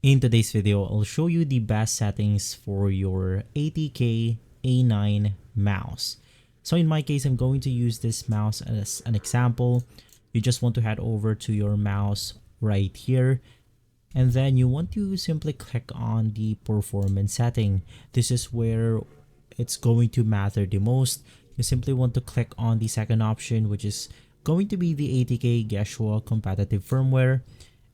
In today's video, I'll show you the best settings for your ATK A9 mouse. So in my case, I'm going to use this mouse as an example. You just want to head over to your mouse right here. And then you want to simply click on the performance setting. This is where it's going to matter the most. You simply want to click on the second option, which is going to be the ATK Geshua competitive firmware.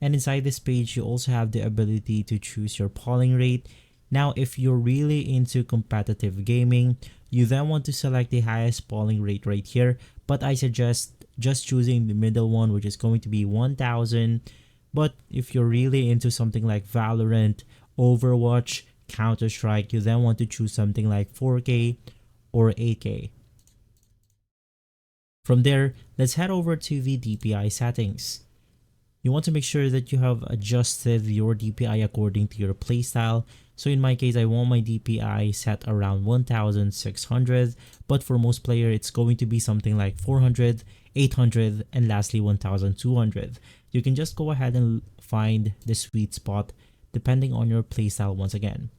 And inside this page, you also have the ability to choose your polling rate. Now, if you're really into competitive gaming, you then want to select the highest polling rate right here. But I suggest just choosing the middle one, which is going to be 1000. But if you're really into something like Valorant, Overwatch, Counter-Strike, you then want to choose something like 4K or 8K. From there, let's head over to the DPI settings. You want to make sure that you have adjusted your DPI according to your playstyle. So in my case, I want my DPI set around 1600, but for most players, it's going to be something like 400, 800, and lastly 1200. You can just go ahead and find the sweet spot depending on your playstyle once again.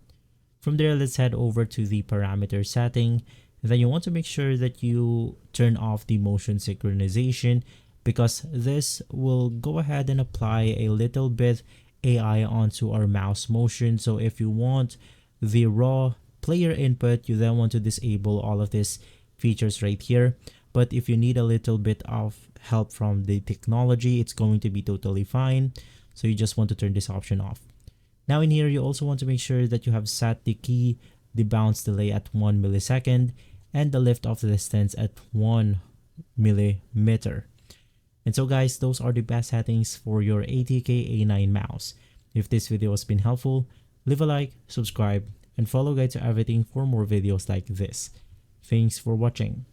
From there, let's head over to the parameter setting. Then you want to make sure that you turn off the motion synchronization, because this will go ahead and apply a little bit AI onto our mouse motion. So if you want the raw player input, you then want to disable all of these features right here. But if you need a little bit of help from the technology, it's going to be totally fine. So you just want to turn this option off. Now in here, you also want to make sure that you have set the key, the bounce delay at 1 millisecond and the lift off distance at 1 millimeter. And so guys, those are the best settings for your ATK A9 mouse. If this video has been helpful, leave a like, subscribe, and follow Guide to Everything for more videos like this. Thanks for watching.